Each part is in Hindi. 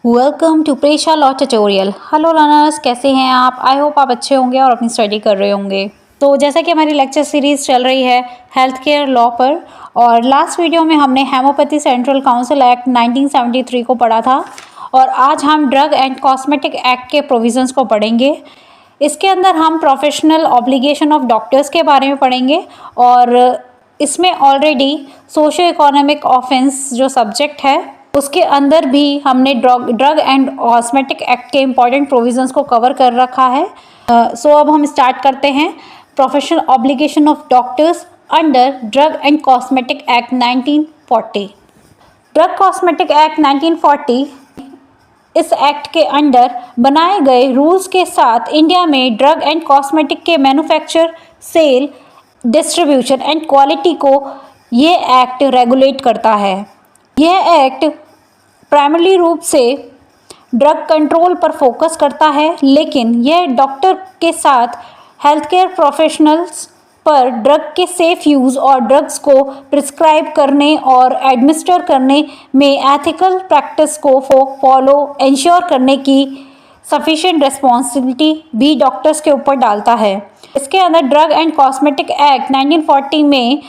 Welcome to Presha law tutorial. Hello learners, कैसे हैं आप? आई होप आप अच्छे होंगे और अपनी स्टडी कर रहे होंगे। तो जैसा कि हमारी लेक्चर सीरीज़ चल रही है हेल्थ केयर लॉ पर, और लास्ट वीडियो में हमने होम्योपैथी सेंट्रल काउंसिल एक्ट 1973 को पढ़ा था, और आज हम ड्रग एंड कॉस्मेटिक एक्ट के प्रोविजंस को पढ़ेंगे। इसके अंदर हम प्रोफेशनल ऑब्लिगेशन ऑफ डॉक्टर्स के बारे में पढ़ेंगे, और इसमें ऑलरेडी सोशो इकोनॉमिक ऑफेंस जो सब्जेक्ट है उसके अंदर भी हमने ड्रग एंड कॉस्मेटिक एक्ट के इम्पॉर्टेंट प्रोविजंस को कवर कर रखा है। सो अब हम स्टार्ट करते हैं। Professional obligation of doctors under drug and cosmetic act 1940। Drug cosmetic act 1940 इस एक्ट के अंडर बनाए गए रूल्स के साथ इंडिया में ड्रग एंड कॉस्मेटिक के manufacture, sale, distribution and quality को ये एक्ट रेगुलेट करता है। यह एक्ट प्राइमरी रूप से ड्रग कंट्रोल पर फोकस करता है, लेकिन यह डॉक्टर के साथ हेल्थ केयर प्रोफेशनल्स पर ड्रग के सेफ यूज़ और ड्रग्स को प्रिस्क्राइब करने और एडमिनिस्टर करने में एथिकल प्रैक्टिस को फॉलो इंश्योर करने की सफिशिएंट रिस्पॉन्सिबिलिटी भी डॉक्टर्स के ऊपर डालता है। इसके अंदर ड्रग एंड कॉस्मेटिक एक्ट 1940 में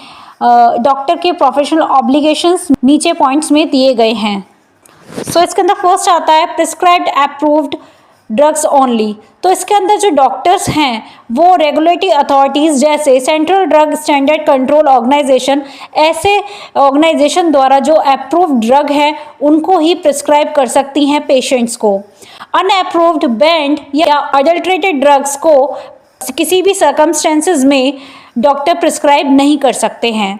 डॉक्टर के प्रोफेशनल ऑब्लिगेशंस नीचे पॉइंट्स में दिए गए हैं। सो इसके अंदर फर्स्ट आता है प्रिस्क्राइब्ड अप्रूव्ड ड्रग्स ओनली। तो इसके अंदर जो डॉक्टर्स हैं वो रेगुलेटरी अथॉरिटीज़ जैसे central drug standard control organisation, ऐसे ऑर्गेनाइजेशन द्वारा जो अप्रूव्ड ड्रग है उनको ही प्रिस्क्राइब कर सकती हैं पेशेंट्स को। अनअप्रूव्ड, बैंड या अडल्ट्रेटेड ड्रग्स को किसी भी सर्कमस्टेंसेस में डॉक्टर प्रिस्क्राइब नहीं कर सकते हैं।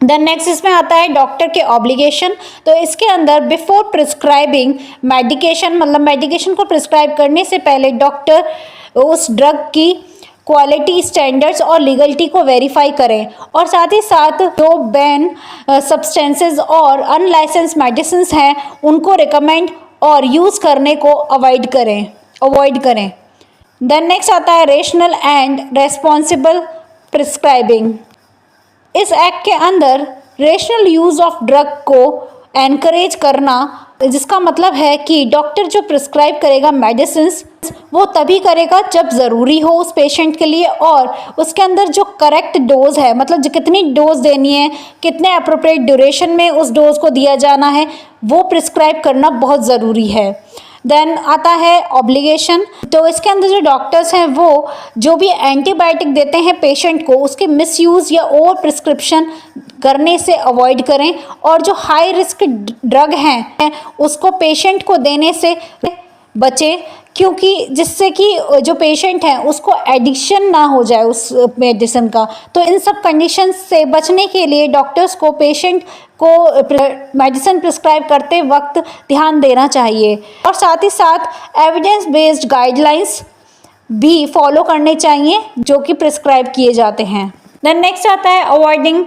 देन नेक्स्ट इसमें आता है डॉक्टर के ऑब्लिगेशन। तो इसके अंदर बिफोर प्रिस्क्राइबिंग मेडिकेशन, मतलब मेडिकेशन को प्रिस्क्राइब करने से पहले डॉक्टर उस ड्रग की क्वालिटी, स्टैंडर्ड्स और लीगलिटी को वेरीफाई करें, और साथ ही साथ जो बैन सब्सटेंसेस और अनलाइसेंस मेडिसिन हैं उनको रिकमेंड और यूज़ करने को अवॉइड करें। देन नेक्स्ट आता है रेशनल एंड रेस्पॉन्सिबल प्रिस्क्राइबिंग। इस एक्ट के अंदर रेशनल यूज़ ऑफ ड्रग को एनकरेज करना, जिसका मतलब है कि डॉक्टर जो प्रिस्क्राइब करेगा मेडिसिन वो तभी करेगा जब ज़रूरी हो उस पेशेंट के लिए, और उसके अंदर जो करेक्ट डोज है, मतलब जो कितनी डोज देनी है, कितने अप्रोप्रिएट ड्यूरेशन में उस डोज को दिया जाना है, वो प्रिस्क्राइब करना बहुत ज़रूरी है। देन आता है ऑब्लिगेशन। तो इसके अंदर जो डॉक्टर्स हैं वो जो भी एंटीबायोटिक देते हैं पेशेंट को, उसके मिसयूज़ या ओवर प्रिस्क्रिप्शन करने से अवॉइड करें, और जो हाई रिस्क ड्रग हैं उसको पेशेंट को देने से बचें, क्योंकि जिससे कि जो पेशेंट है उसको एडिक्शन ना हो जाए उस मेडिसिन का। तो इन सब कंडीशन से बचने के लिए डॉक्टर्स को पेशेंट को मेडिसिन प्रिस्क्राइब करते वक्त ध्यान देना चाहिए, और साथ ही साथ एविडेंस बेस्ड गाइडलाइंस भी फॉलो करने चाहिए जो कि प्रिस्क्राइब किए जाते हैं। देन नेक्स्ट आता है अवॉइडिंग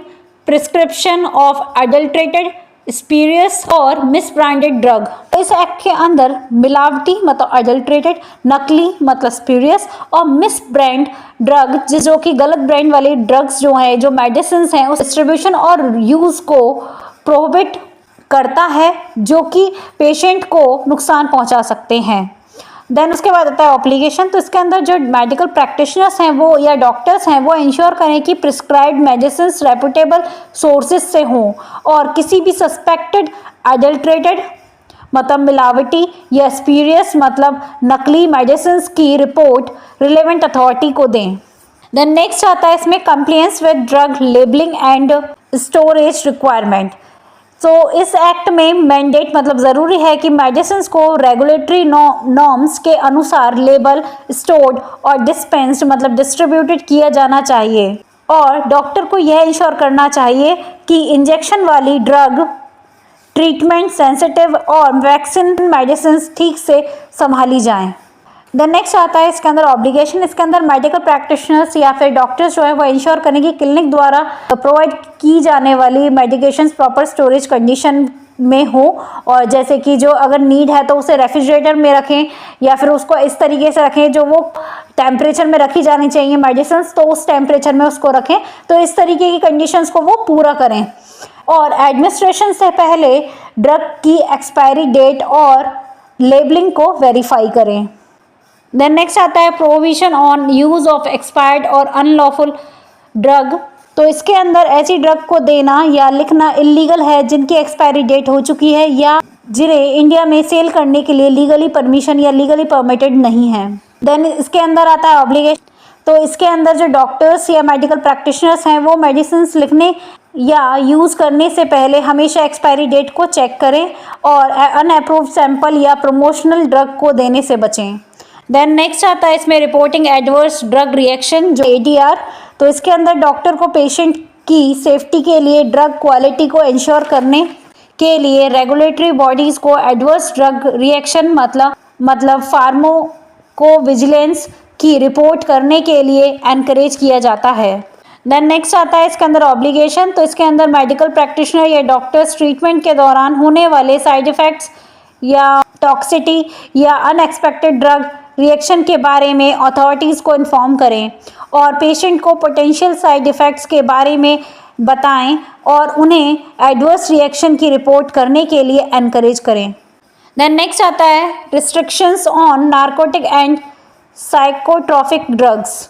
प्रिस्क्रिप्शन ऑफ अडल्ट्रेटेड, स्पीरियस और मिसब्रांडेड ड्रग। इस एक्ट के अंदर मिलावटी मतलब अडल्ट्रेटेड, नकली मतलब स्पीरियस, और मिस ब्रांड ड्रग जो कि गलत ब्रांड वाले ड्रग्स जो हैं, जो मेडिसिन हैं, उस डिस्ट्रीब्यूशन और यूज़ को प्रोहिबिट करता है, जो कि पेशेंट को नुकसान पहुंचा सकते हैं। देन उसके बाद आता है ऑब्लिगेशन। तो इसके अंदर जो मेडिकल प्रैक्टिशनर्स हैं वो या डॉक्टर्स हैं वो इंश्योर करें कि प्रिस्क्राइब्ड मेडिसिन रेपुटेबल सोर्सेज से हों, और किसी भी सस्पेक्टेड अडल्ट्रेटेड मतलब मिलावटी या स्पीरियस मतलब नकली मेडिसिन की रिपोर्ट रिलेवेंट अथॉरिटी को दें। देन नेक्स्ट आता है इसमें compliance with drug labelling and storage requirement. तो इस एक्ट में मैंडेट मतलब ज़रूरी है कि मेडिसिन को रेगुलेटरी नॉर्म्स के अनुसार लेबल, स्टोर्ड और डिस्पेंस्ड मतलब डिस्ट्रीब्यूटेड किया जाना चाहिए, और डॉक्टर को यह इंश्योर करना चाहिए कि इंजेक्शन वाली ड्रग, ट्रीटमेंट सेंसिटिव और वैक्सीन मेडिसिन ठीक से संभाली जाएं। देन नेक्स्ट आता है इसके अंदर ऑब्लिगेशन। इसके अंदर मेडिकल प्रैक्टिशनर्स या फिर डॉक्टर्स जो है वो इंश्योर करें कि क्लिनिक द्वारा प्रोवाइड की जाने वाली मेडिकेशन प्रॉपर स्टोरेज कंडीशन में हो, और जैसे कि जो अगर नीड है तो उसे रेफ्रिजरेटर में रखें, या फिर उसको इस तरीके से रखें जो वो टेम्परेचर में रखी जानी चाहिए मेडिसिन, तो उस टेम्परेचर में उसको रखें। तो इस तरीके की कंडीशंस को वो पूरा करें, और एडमिनिस्ट्रेशन से पहले ड्रग की एक्सपायरी डेट और लेबलिंग को वेरीफाई करें। देन नेक्स्ट आता है provision on use of expired और अनलॉफुल ड्रग। तो इसके अंदर ऐसी ड्रग को देना या लिखना इलीगल है जिनकी एक्सपायरी डेट हो चुकी है या जिन्हें इंडिया में सेल करने के लिए लीगली परमिशन या लीगली परमिटेड नहीं है। देन इसके अंदर आता है ऑब्लिगेशन। तो इसके अंदर जो डॉक्टर्स या मेडिकल प्रैक्टिशनर्स हैं वो मेडिसिन लिखने या यूज़ करने से पहले हमेशा एक्सपायरी डेट को चेक करें और अनअप्रूव्ड सैंपल या प्रमोशनल ड्रग को देने से बचें। देन नेक्स्ट आता है इसमें रिपोर्टिंग एडवर्स ड्रग रिएक्शन जो ADR। तो इसके अंदर डॉक्टर को पेशेंट की सेफ्टी के लिए ड्रग क्वालिटी को इंश्योर करने के लिए रेगुलेटरी बॉडीज़ को एडवर्स ड्रग रिएक्शन मतलब फार्माकोविजिलेंस की रिपोर्ट करने के लिए एनकरेज किया जाता है। देन नेक्स्ट आता है इसके अंदर ऑब्लिगेशन। तो इसके अंदर मेडिकल प्रैक्टिशनर या डॉक्टर्स ट्रीटमेंट के दौरान होने वाले साइड इफ़ेक्ट्स या टॉक्सिटी या अनएक्सपेक्टेड ड्रग रिएक्शन के बारे में अथॉरिटीज़ को इन्फॉर्म करें और पेशेंट को पोटेंशियल साइड इफ़ेक्ट्स के बारे में बताएं और उन्हें एडवर्स रिएक्शन की रिपोर्ट करने के लिए एनकरेज करें। देन नेक्स्ट आता है restrictions on narcotic and psychotropic drugs.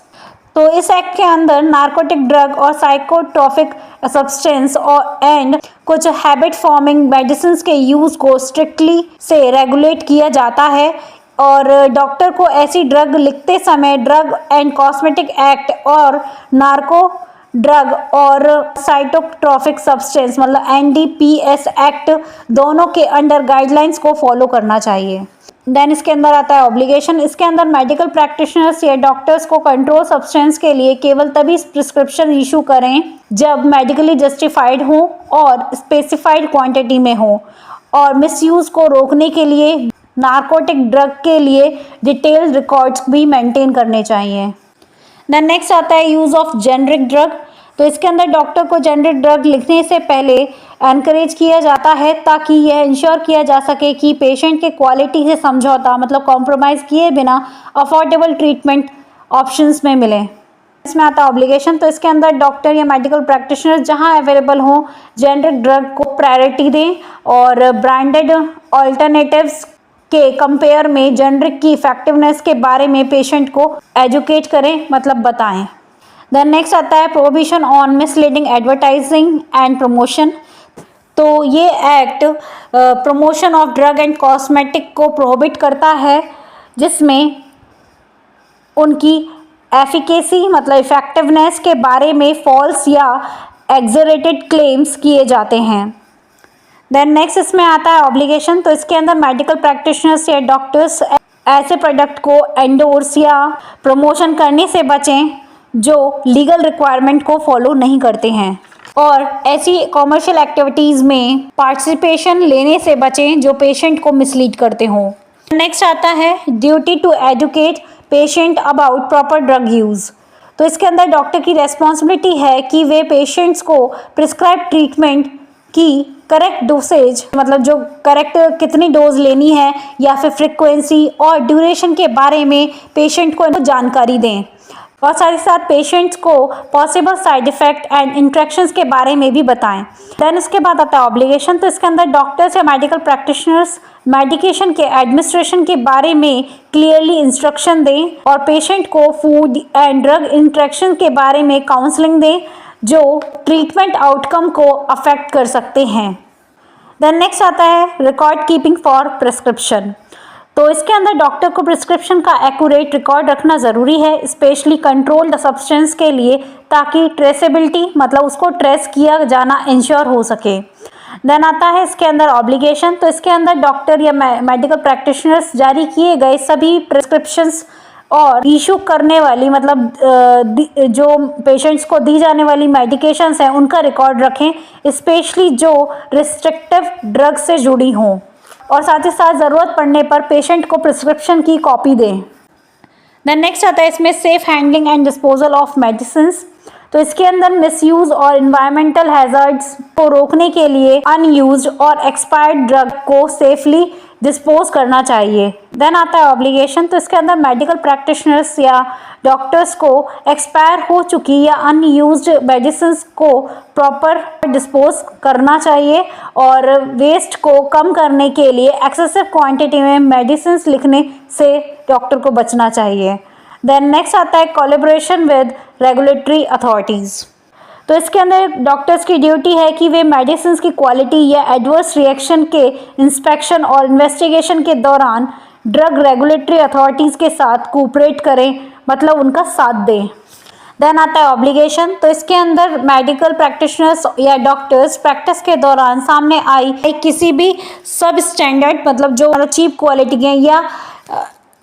तो इस एक्ट के अंदर नार्कोटिक ड्रग और साइकोट्रॉपिक सब्सटेंस और एंड कुछ हैबिट फॉर्मिंग मेडिसिन के यूज़ को स्ट्रिक्टली से रेगुलेट किया जाता है और डॉक्टर को ऐसी ड्रग लिखते समय ड्रग एंड कॉस्मेटिक एक्ट और नार्को ड्रग और साइकोट्रॉपिक सब्सटेंस मतलब NDPS एक्ट दोनों के अंडर गाइडलाइंस को फॉलो करना चाहिए। देन इसके अंदर आता है ऑब्लिगेशन। इसके अंदर मेडिकल प्रैक्टिशनर्स या डॉक्टर्स को कंट्रोल सब्सटेंस के लिए केवल तभी प्रिस्क्रिप्शन इशू करें जब मेडिकली जस्टिफाइड हो और स्पेसिफाइड क्वांटिटी में हो और मिसयूज़ को रोकने के लिए नार्कोटिक ड्रग के लिए डिटेल्ड रिकॉर्ड्स भी मेंटेन करने चाहिए। देन नेक्स्ट आता है यूज़ ऑफ जेनरिक ड्रग। तो इसके अंदर डॉक्टर को जेनरिक ड्रग लिखने से पहले एनकरेज किया जाता है ताकि यह इंश्योर किया जा सके कि पेशेंट के क्वालिटी से समझौता मतलब कॉम्प्रोमाइज़ किए बिना अफोर्डेबल ट्रीटमेंट ऑप्शंस में मिले। इसमें आता है ऑब्लिगेशन। तो इसके अंदर डॉक्टर या मेडिकल प्रैक्टिशनर जहां अवेलेबल हो जेनरिक ड्रग को प्रायोरिटी दें और ब्रांडेड ऑल्टरनेटिव्स के कंपेयर में जेनरिक की इफेक्टिवनेस के बारे में पेशेंट को एजुकेट करें मतलब बताएं। देन नेक्स्ट आता है prohibition on misleading advertising and promotion. तो ये act promotion of drug and cosmetic को प्रोहिबिट करता है जिसमें उनकी एफिकेसी मतलब इफेक्टिवनेस के बारे में फॉल्स या एग्जरेटेड क्लेम्स किए जाते हैं। देन नेक्स्ट इसमें आता है ऑब्लिगेशन। तो इसके अंदर मेडिकल प्रैक्टिशनर्स या डॉक्टर्स ऐसे प्रोडक्ट को एंडोर्स या प्रमोशन करने से बचें जो लीगल रिक्वायरमेंट को फॉलो नहीं करते हैं और ऐसी कॉमर्शियल एक्टिविटीज़ में पार्टिसिपेशन लेने से बचें जो पेशेंट को मिसलीड करते हों। नेक्स्ट आता है duty to educate patient about proper drug use. तो इसके अंदर डॉक्टर की रेस्पॉन्सिबिलिटी है कि वे पेशेंट्स को प्रिस्क्राइब ट्रीटमेंट की करेक्ट डोसेज मतलब जो करेक्ट कितनी डोज लेनी है या फिर फ्रिक्वेंसी और ड्यूरेशन के बारे में पेशेंट को जानकारी दें और साथ ही साथ पेशेंट्स को possible side effect and interactions के बारे में भी बताएं। देन इसके बाद आता है ऑब्लिगेशन। तो इसके अंदर डॉक्टर्स या मेडिकल प्रैक्टिशनर्स मेडिकेशन के एडमिनिस्ट्रेशन के बारे में क्लियरली इंस्ट्रक्शन दें और पेशेंट को फूड एंड ड्रग इंट्रैक्शन के बारे में काउंसलिंग दें जो ट्रीटमेंट आउटकम को अफेक्ट कर सकते हैं। देन नेक्स्ट आता है रिकॉर्ड कीपिंग फॉर प्रिस्क्रिप्शन। तो इसके अंदर डॉक्टर को प्रिस्क्रिप्शन का एक्यूरेट रिकॉर्ड रखना ज़रूरी है स्पेशली कंट्रोल्ड सब्सटेंस के लिए ताकि ट्रेसेबिलिटी मतलब उसको ट्रेस किया जाना इंश्योर हो सके। देन आता है इसके अंदर ऑब्लिगेशन। तो इसके अंदर डॉक्टर या मेडिकल प्रैक्टिशनर्स जारी किए गए सभी प्रिस्क्रिप्शंस और इशू करने वाली मतलब जो पेशेंट्स को दी जाने वाली मेडिकेशंस हैं उनका रिकॉर्ड रखें स्पेशली जो रिस्ट्रिक्टिव ड्रग से जुड़ी हों और साथ ही साथ ज़रूरत पड़ने पर पेशेंट को प्रिस्क्रिप्शन की कॉपी दें। देन नेक्स्ट आता है इसमें safe handling and disposal of medicines. तो इसके अंदर मिसयूज़ और इन्वायरमेंटल हैज़र्ड्स को रोकने के लिए अनयूज्ड और एक्सपायर्ड ड्रग को सेफली डिस्पोज करना चाहिए। देन आता है ऑब्लिगेशन। तो इसके अंदर मेडिकल प्रैक्टिशनर्स या डॉक्टर्स को एक्सपायर हो चुकी या अनयूज्ड मेडिसिन को प्रॉपर डिस्पोज करना चाहिए और वेस्ट को कम करने के लिए एक्सेसिव क्वांटिटी में मेडिसिन लिखने से डॉक्टर को बचना चाहिए। देन नेक्स्ट आता है कोलैबोरेशन विद रेगुलेटरी अथॉरिटीज़। तो इसके अंदर डॉक्टर्स की ड्यूटी है कि वे मेडिसिन की क्वालिटी या एडवर्स रिएक्शन के इंस्पेक्शन और इन्वेस्टिगेशन के दौरान ड्रग रेगुलेटरी अथॉरिटीज़ के साथ कोऑपरेट करें, मतलब उनका साथ दें। देन आता है ऑब्लिगेशन। तो इसके अंदर मेडिकल प्रैक्टिशनर्स या डॉक्टर्स प्रैक्टिस के दौरान सामने आई किसी भी सब स्टैंडर्ड, मतलब जो चीप क्वालिटी के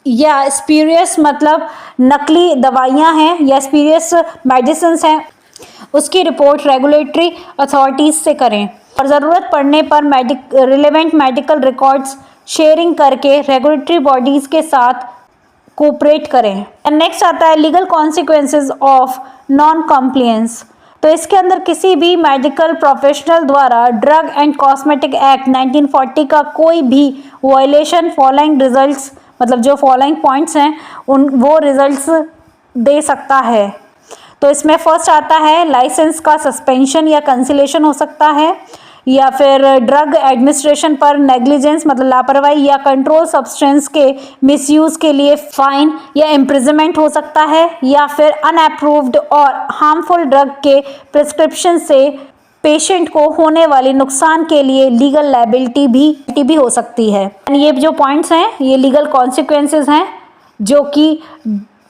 या स्पीरियस, मतलब नकली दवाइयाँ हैं या स्पीरियस मेडिसिन हैं, उसकी रिपोर्ट रेगुलेटरी अथॉरिटीज़ से करें और ज़रूरत पड़ने पर रिलेवेंट मेडिकल रिकॉर्ड्स शेयरिंग करके रेगुलेटरी बॉडीज़ के साथ कोऑपरेट करें। नेक्स्ट आता है legal consequences of non compliance. तो इसके अंदर किसी भी मेडिकल प्रोफेशनल द्वारा ड्रग एंड कॉस्मेटिक एक्ट 1940 का कोई भी वायलेशन फॉलोइंग रिजल्ट्स, मतलब जो फॉलोइंग पॉइंट्स हैं वो रिजल्ट्स दे सकता है। तो इसमें फर्स्ट आता है लाइसेंस का सस्पेंशन या कैंसिलेशन हो सकता है, या फिर ड्रग एडमिनिस्ट्रेशन पर नेग्लिजेंस, मतलब लापरवाही या कंट्रोल सब्सटेंस के मिसयूज़ के लिए फाइन या इम्प्रिजनमेंट हो सकता है, या फिर अनअप्रूव्ड और हार्मफुल ड्रग के प्रिस्क्रिप्शन से पेशेंट को होने वाले नुकसान के लिए लीगल लायबिलिटी भी हो सकती है। ये जो पॉइंट्स हैं ये लीगल कॉन्सिक्वेंसेस हैं जो कि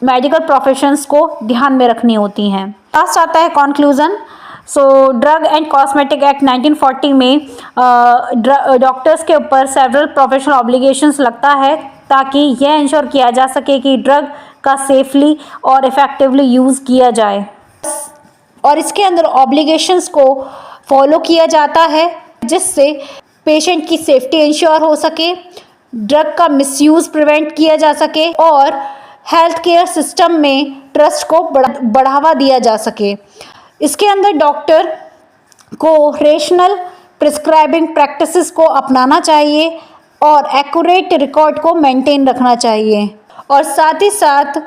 मेडिकल प्रोफेशंस को ध्यान में रखनी होती हैं। लास्ट आता है conclusion. So drug and cosmetic act 1940 में डॉक्टर्स के ऊपर सेवरल प्रोफेशनल ऑब्लिगेशंस लगता है ताकि यह इंश्योर किया जा सके कि ड्रग का सेफली और इफ़ेक्टिवली यूज़ किया जाए, और इसके अंदर ऑब्लिगेशंस को फॉलो किया जाता है जिससे पेशेंट की सेफ्टी इंश्योर हो सके, ड्रग का मिसयूज़ प्रिवेंट किया जा सके और हेल्थ केयर सिस्टम में ट्रस्ट को बढ़ावा दिया जा सके। इसके अंदर डॉक्टर को रेशनल प्रिस्क्राइबिंग प्रैक्टिसेस को अपनाना चाहिए और एक्यूरेट रिकॉर्ड को मेंटेन रखना चाहिए, और साथ ही साथ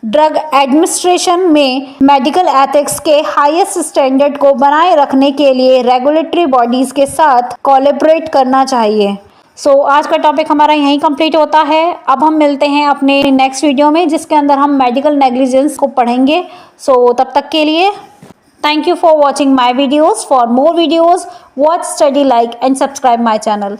ड्रग एडमिनिस्ट्रेशन में मेडिकल एथिक्स के हाईएस्ट स्टैंडर्ड को बनाए रखने के लिए रेगुलेटरी बॉडीज़ के साथ कोलैबोरेट करना चाहिए। सो आज का टॉपिक हमारा यहीं कंप्लीट होता है। अब हम मिलते हैं अपने नेक्स्ट वीडियो में जिसके अंदर हम मेडिकल नेग्लिजेंस को पढ़ेंगे। सो तब तक के लिए thank you for watching my videos. For more videos watch, study, like and subscribe my channel.